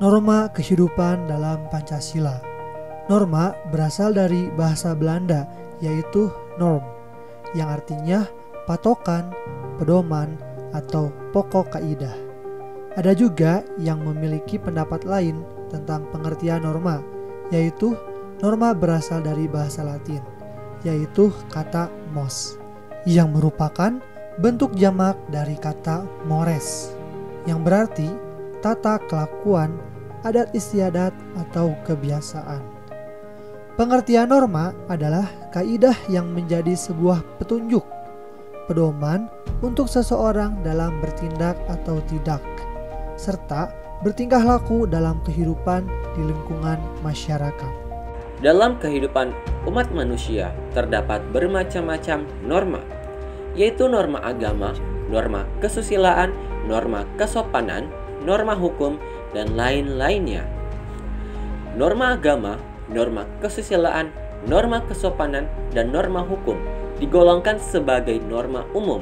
Norma kehidupan dalam Pancasila. Norma berasal dari bahasa Belanda, yaitu norm, yang artinya patokan, pedoman, atau pokok kaidah. Ada juga yang memiliki pendapat lain tentang pengertian norma, yaitu norma berasal dari bahasa Latin, yaitu kata mos, yang merupakan bentuk jamak dari kata mores, yang berarti tata kelakuan, adat istiadat, atau kebiasaan. Pengertian norma adalah kaidah yang menjadi sebuah petunjuk, pedoman untuk seseorang dalam bertindak atau tidak, serta bertingkah laku dalam kehidupan di lingkungan masyarakat. Dalam kehidupan umat manusia terdapat bermacam-macam norma, yaitu norma agama, norma kesusilaan, norma kesopanan, norma hukum, dan lain-lainnya. Norma agama, norma kesusilaan, norma kesopanan, dan norma hukum digolongkan sebagai norma umum.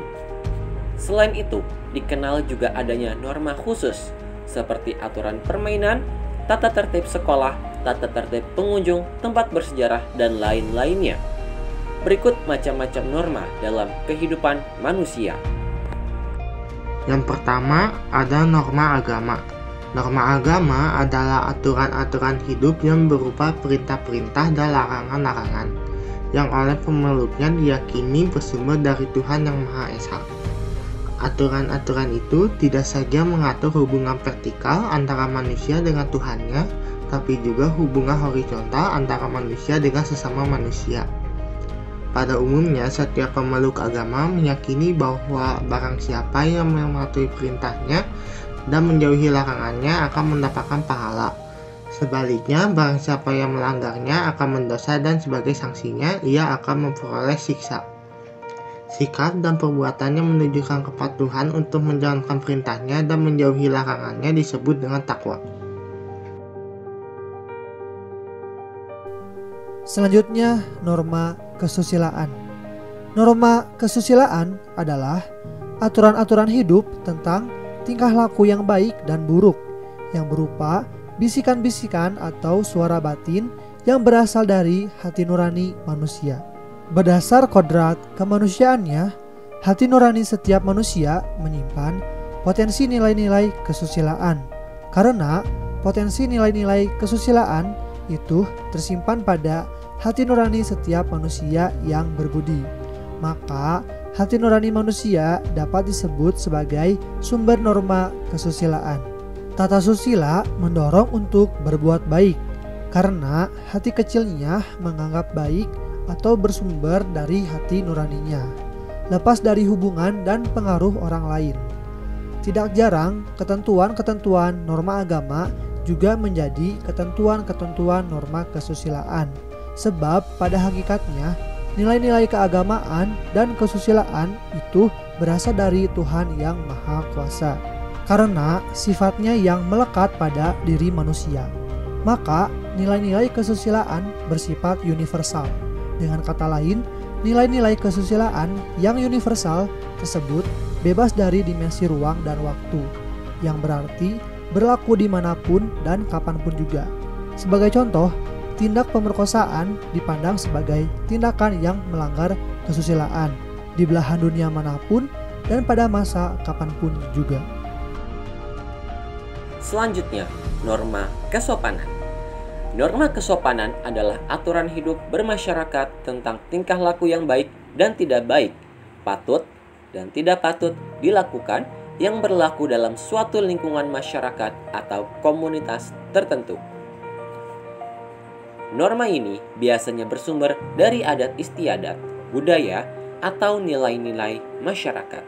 Selain itu, dikenal juga adanya norma khusus seperti aturan permainan, tata tertib sekolah, tata tertib pengunjung, tempat bersejarah, dan lain-lainnya. Berikut macam-macam norma dalam kehidupan manusia. Yang pertama ada norma agama. Norma agama adalah aturan-aturan hidup yang berupa perintah-perintah dan larangan-larangan yang oleh pemeluknya diyakini bersumber dari Tuhan Yang Maha Esa. Aturan-aturan itu tidak saja mengatur hubungan vertikal antara manusia dengan Tuhannya, tapi juga hubungan horizontal antara manusia dengan sesama manusia. Pada umumnya, setiap pemeluk agama meyakini bahwa barang siapa yang mematuhi perintahnya dan menjauhi larangannya akan mendapatkan pahala. Sebaliknya, barang siapa yang melanggarnya akan mendosa dan sebagai sanksinya ia akan memperoleh siksa. Sikap dan perbuatannya menunjukkan kepatuhan untuk menjalankan perintahnya dan menjauhi larangannya disebut dengan takwa. Selanjutnya, norma kesusilaan. Norma kesusilaan adalah aturan-aturan hidup tentang tingkah laku yang baik dan buruk, yang berupa bisikan-bisikan atau suara batin yang berasal dari hati nurani manusia. Berdasar kodrat kemanusiaannya, hati nurani setiap manusia menyimpan potensi nilai-nilai kesusilaan. Karena potensi nilai-nilai kesusilaan itu tersimpan pada hati nurani setiap manusia yang berbudi, maka hati nurani manusia dapat disebut sebagai sumber norma kesusilaan. Tata susila mendorong untuk berbuat baik, karena hati kecilnya menganggap baik atau bersumber dari hati nuraninya, lepas dari hubungan dan pengaruh orang lain. Tidak jarang, ketentuan-ketentuan norma agama juga menjadi ketentuan-ketentuan norma kesusilaan, sebab pada hakikatnya nilai-nilai keagamaan dan kesusilaan itu berasal dari Tuhan Yang Maha Kuasa, karena sifatnya yang melekat pada diri manusia. Maka nilai-nilai kesusilaan bersifat universal. Dengan kata lain, nilai-nilai kesusilaan yang universal tersebut bebas dari dimensi ruang dan waktu, yang berarti berlaku dimanapun dan kapanpun juga. Sebagai contoh, tindak pemerkosaan dipandang sebagai tindakan yang melanggar kesusilaan di belahan dunia manapun dan pada masa kapanpun juga. Selanjutnya, norma kesopanan. Norma kesopanan adalah aturan hidup bermasyarakat tentang tingkah laku yang baik dan tidak baik, patut dan tidak patut dilakukan yang berlaku dalam suatu lingkungan masyarakat atau komunitas tertentu. Norma ini biasanya bersumber dari adat istiadat, budaya, atau nilai-nilai masyarakat.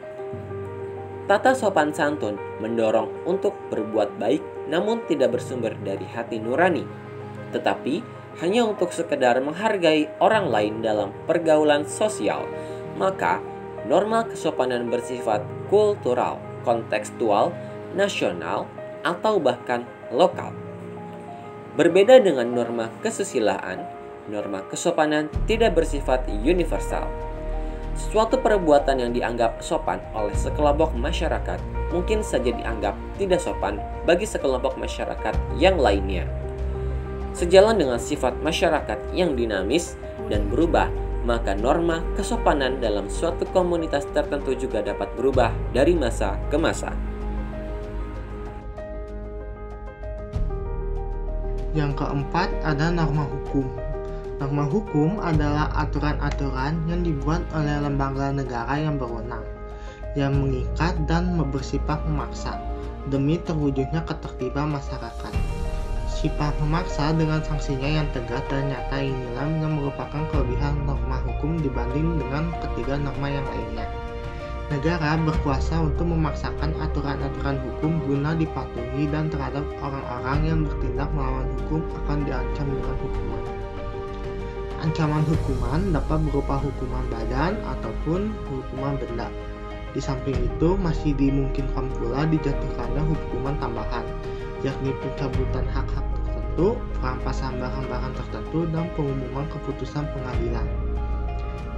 Tata sopan santun mendorong untuk berbuat baik namun tidak bersumber dari hati nurani, tetapi hanya untuk sekedar menghargai orang lain dalam pergaulan sosial. Maka, norma kesopanan bersifat kultural, kontekstual, nasional, atau bahkan lokal. Berbeda dengan norma kesusilaan, norma kesopanan tidak bersifat universal. Suatu perbuatan yang dianggap sopan oleh sekelompok masyarakat mungkin saja dianggap tidak sopan bagi sekelompok masyarakat yang lainnya. Sejalan dengan sifat masyarakat yang dinamis dan berubah, maka norma kesopanan dalam suatu komunitas tertentu juga dapat berubah dari masa ke masa. Yang keempat ada norma hukum. Norma hukum adalah aturan-aturan yang dibuat oleh lembaga negara yang berwenang, yang mengikat dan bersifat memaksa demi terwujudnya ketertiban masyarakat. Sifat memaksa dengan sanksinya yang tegas dan nyata inilah yang merupakan kelebihan norma hukum dibanding dengan ketiga norma yang lainnya. Negara berkuasa untuk memaksakan aturan-aturan hukum guna dipatuhi dan terhadap orang-orang yang bertindak melawan hukum akan diancam dengan hukuman. Ancaman hukuman dapat berupa hukuman badan ataupun hukuman benda. Di samping itu masih dimungkinkan pula dijatuhkannya hukuman tambahan, yakni pencabutan hak-hak tertentu, perampasan barang-barang tertentu, dan pengumuman keputusan pengadilan.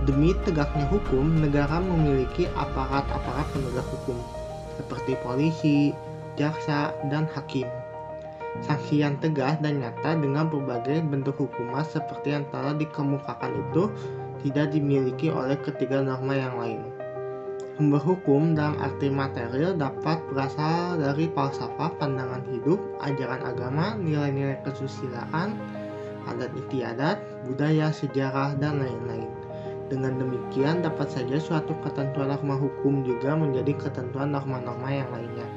Demi tegaknya hukum, negara memiliki aparat-aparat penegak hukum, seperti polisi, jaksa, dan hakim. Sanksi yang tegas dan nyata dengan berbagai bentuk hukuman seperti yang telah dikemukakan itu tidak dimiliki oleh ketiga norma yang lain. Sumber hukum dalam arti material dapat berasal dari falsafah, pandangan hidup, ajaran agama, nilai-nilai kesusilaan, adat istiadat, budaya, sejarah, dan lain-lain. Dengan demikian, dapat saja suatu ketentuan norma hukum juga menjadi ketentuan norma-norma yang lainnya.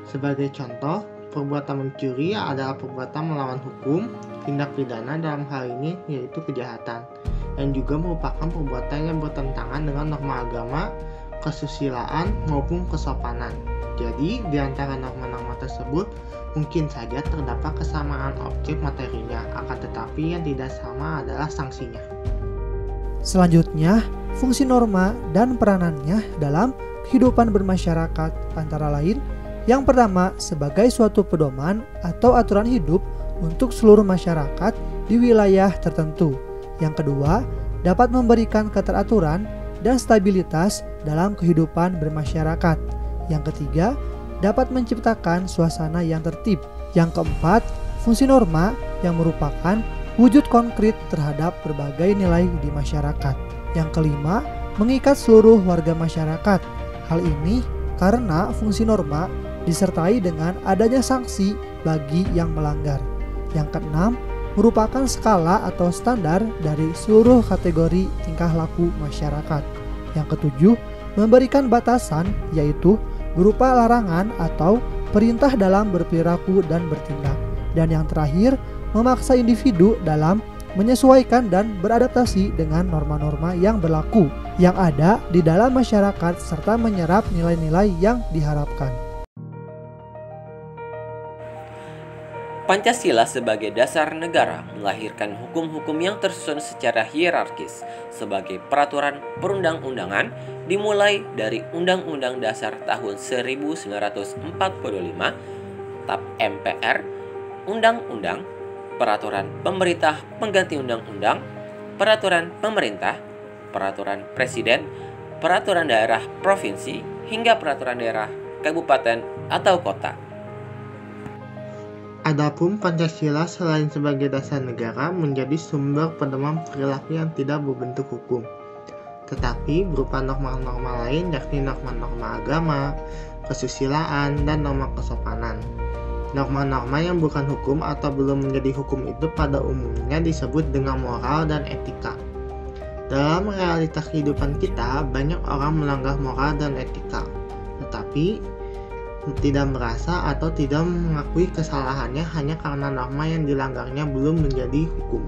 Sebagai contoh, perbuatan mencuri adalah perbuatan melawan hukum. Tindak pidana dalam hal ini yaitu kejahatan, yang juga merupakan perbuatan yang bertentangan dengan norma agama, kesusilaan, maupun kesopanan. Jadi, di antara norma-norma tersebut, mungkin saja terdapat kesamaan objek materinya, akan tetapi yang tidak sama adalah sanksinya. Selanjutnya, fungsi norma dan peranannya dalam kehidupan bermasyarakat antara lain, yang pertama sebagai suatu pedoman atau aturan hidup untuk seluruh masyarakat di wilayah tertentu. Yang kedua, dapat memberikan keteraturan dan stabilitas dalam kehidupan bermasyarakat. Yang ketiga, dapat menciptakan suasana yang tertib. Yang keempat, fungsi norma yang merupakan wujud konkret terhadap berbagai nilai di masyarakat. Yang kelima, mengikat seluruh warga masyarakat. Hal ini karena fungsi norma disertai dengan adanya sanksi bagi yang melanggar. Yang keenam, merupakan skala atau standar dari seluruh kategori tingkah laku masyarakat. Yang ketujuh, memberikan batasan, yaitu berupa larangan atau perintah dalam berperilaku dan bertindak. Dan yang terakhir, memaksa individu dalam menyesuaikan dan beradaptasi dengan norma-norma yang berlaku yang ada di dalam masyarakat serta menyerap nilai-nilai yang diharapkan. Pancasila sebagai dasar negara melahirkan hukum-hukum yang tersusun secara hierarkis sebagai peraturan perundang-undangan dimulai dari Undang-Undang Dasar tahun 1945, TAP MPR, Undang-Undang, Peraturan Pemerintah Pengganti Undang-Undang, Peraturan Pemerintah, Peraturan Presiden, Peraturan Daerah Provinsi, hingga Peraturan Daerah Kabupaten atau Kota. Adapun Pancasila selain sebagai dasar negara menjadi sumber pedoman perilaku yang tidak berbentuk hukum, tetapi berupa norma-norma lain yakni norma-norma agama, kesusilaan, dan norma kesopanan. Norma-norma yang bukan hukum atau belum menjadi hukum itu pada umumnya disebut dengan moral dan etika. Dalam realitas kehidupan kita, banyak orang melanggar moral dan etika, tetapi tidak merasa atau tidak mengakui kesalahannya hanya karena norma yang dilanggarnya belum menjadi hukum.